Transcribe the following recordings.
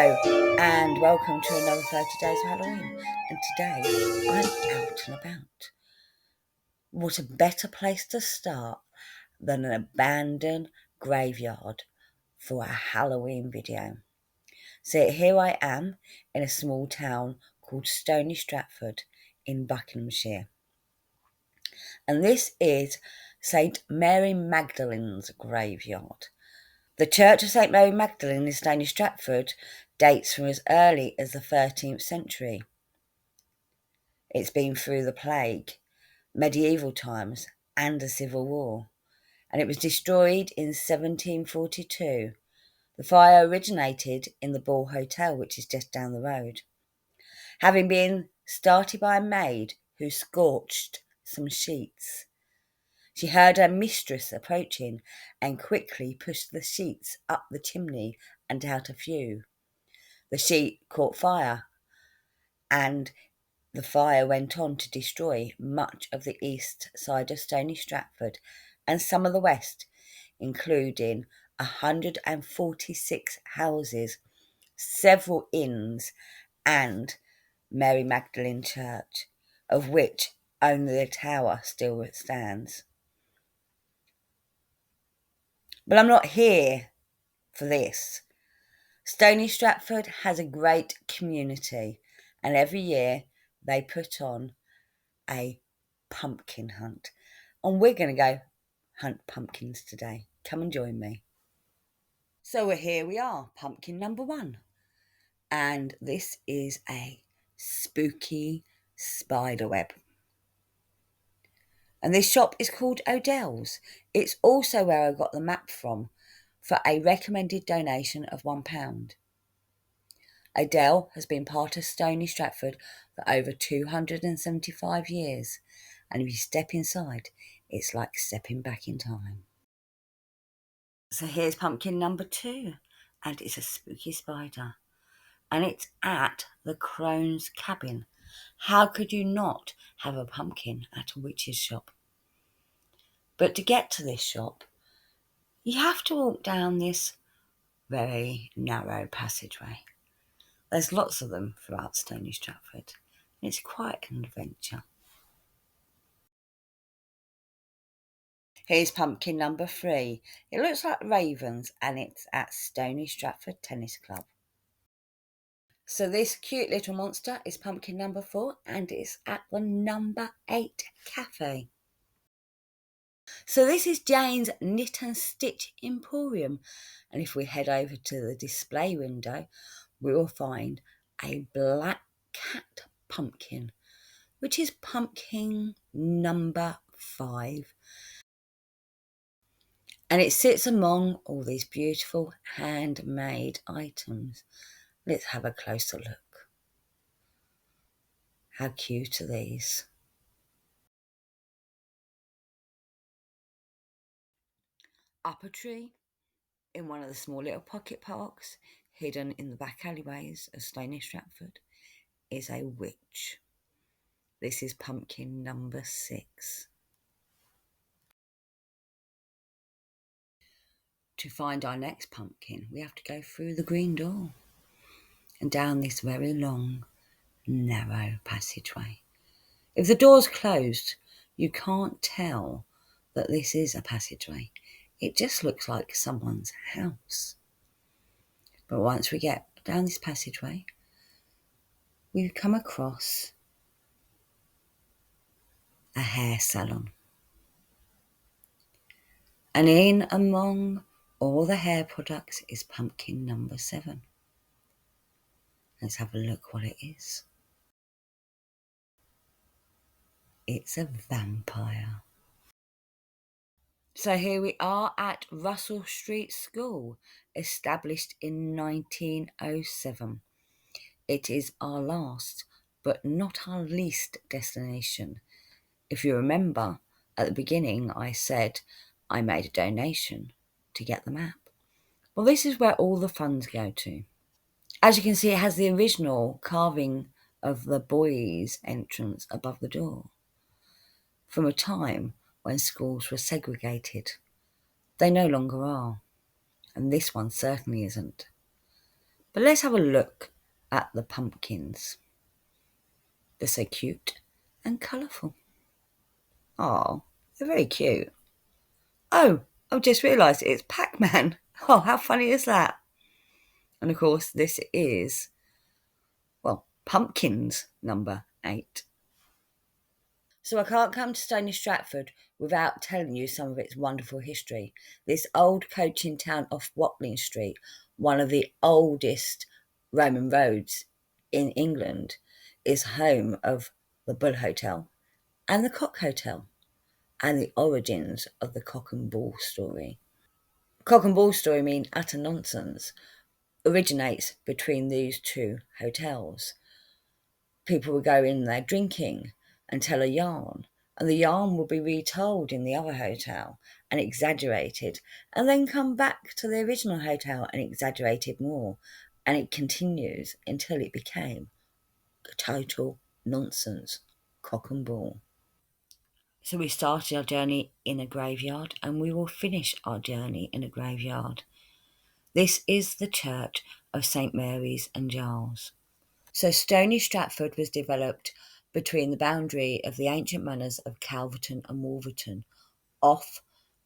Hello and welcome to another 30 Days of Halloween, and today I'm out and about. What a better place to start than an abandoned graveyard for a Halloween video. So here I am in a small town called Stony Stratford in Buckinghamshire, and this is St Mary Magdalene's graveyard. The Church of St Mary Magdalene in Stony Stratford dates from as early as the 13th century. It's been through the plague, medieval times, and the Civil War, and it was destroyed in 1742. The fire originated in the Bull Hotel, which is just down the road, having been started by a maid who scorched some sheets. She heard her mistress approaching and quickly pushed the sheets up the chimney and out a few. The sheet caught fire, and the fire went on to destroy much of the east side of Stony Stratford and some of the west, including 146 houses, several inns, and Mary Magdalene Church, of which only the tower still stands. But I'm not here for this. Stony Stratford has a great community, and every year they put on a pumpkin hunt. And we're going to go hunt pumpkins today. Come and join me. So here we are, pumpkin number 1. And this is a spooky spider web. And this shop is called Odell's. It's also where I got the map from for a recommended donation of £1. Odell has been part of Stony Stratford for over 275 years, and if you step inside, it's like stepping back in time. So here's pumpkin number 2, and it's a spooky spider, and it's at the Crone's Cabin. How could you not have a pumpkin at a witch's shop? But to get to this shop, you have to walk down this very narrow passageway. There's lots of them throughout Stony Stratford. It's quite an adventure. Here's pumpkin number 3. It looks like ravens, and it's at Stony Stratford Tennis Club. So this cute little monster is pumpkin number 4, and it's at the number 8 cafe. So this is Jane's Knit and Stitch Emporium, and if we head over to the display window, we will find a black cat pumpkin, which is pumpkin number 5. And it sits among all these beautiful handmade items. Let's have a closer look. How cute are these? Up a tree, in one of the small little pocket parks, hidden in the back alleyways of Stony Stratford, is a witch. This is pumpkin number 6. To find our next pumpkin, we have to go through the green door and down this very long, narrow passageway. If the door's closed, you can't tell that this is a passageway. It just looks like someone's house. But once we get down this passageway, we come across a hair salon. And in among all the hair products is pumpkin number 7. Let's have a look what it is. It's a vampire. So here we are at Russell Street School, established in 1907. It is our last, but not our least destination. If you remember, at the beginning I said I made a donation to get the map. Well, this is where all the funds go to. As you can see, it has the original carving of the boys' entrance above the door, from a time when schools were segregated. They no longer are, and this one certainly isn't. But let's have a look at the pumpkins. They're so cute and colourful. Oh, they're very cute. Oh, I've just realised it's Pac-Man. Oh, how funny is that? And of course, this is, well, Pumpkins number 8. So I can't come to Stony Stratford without telling you some of its wonderful history. This old coaching town off Watling Street, one of the oldest Roman roads in England, is home of the Bull Hotel and the Cock Hotel and the origins of the Cock and Bull story. Cock and Bull story mean utter nonsense, originates between these two hotels. People would go in there drinking and tell a yarn, and the yarn would be retold in the other hotel and exaggerated, and then come back to the original hotel and exaggerated more, and it continues until it became total nonsense, cock and bull. So we started our journey in a graveyard, and we will finish our journey in a graveyard. This is the church of St Mary's and Giles. So Stony Stratford was developed between the boundary of the ancient manors of Calverton and Wolverton, off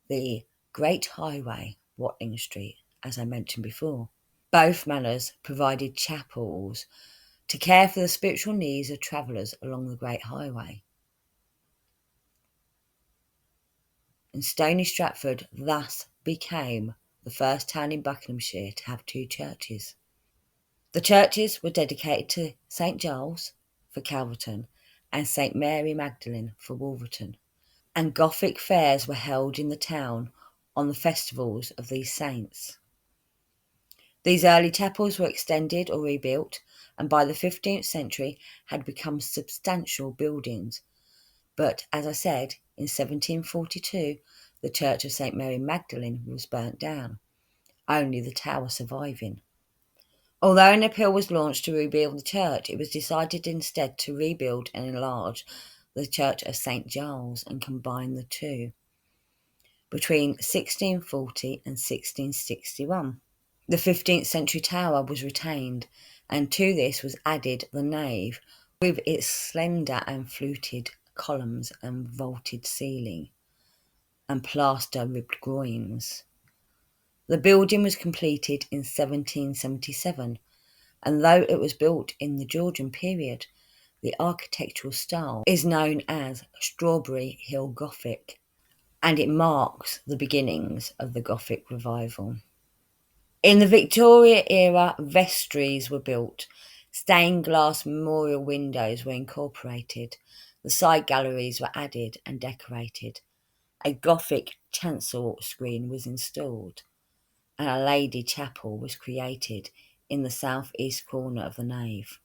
the Great Highway, Watling Street, as I mentioned before. Both manors provided chapels to care for the spiritual needs of travellers along the Great Highway. And Stony Stratford thus became the first town in Buckinghamshire to have 2 churches. The churches were dedicated to St Giles for Calverton and St Mary Magdalene for Wolverton, and Gothic fairs were held in the town on the festivals of these saints. These early chapels were extended or rebuilt, and by the 15th century had become substantial buildings. But, as I said, in 1742 the Church of St Mary Magdalene was burnt down, only the tower surviving. Although an appeal was launched to rebuild the church, it was decided instead to rebuild and enlarge the Church of St Giles and combine the two between 1640 and 1661. The 15th century tower was retained, and to this was added the nave with its slender and fluted columns and vaulted ceiling and plaster ribbed groins. The building was completed in 1777, and though it was built in the Georgian period, the architectural style is known as Strawberry Hill Gothic, and it marks the beginnings of the Gothic revival. In the Victoria era, vestries were built, stained glass memorial windows were incorporated, the side galleries were added and decorated, a Gothic chancel screen was installed, and a Lady Chapel was created in the south-east corner of the nave.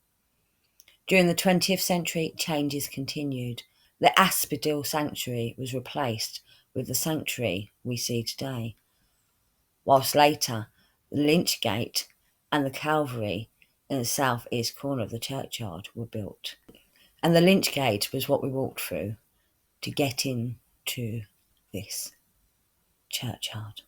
During the 20th century, changes continued. The Asphodel Sanctuary was replaced with the sanctuary we see today, whilst later the Lynch Gate and the Calvary in the south-east corner of the churchyard were built. And the Lynch Gate was what we walked through to get into this churchyard.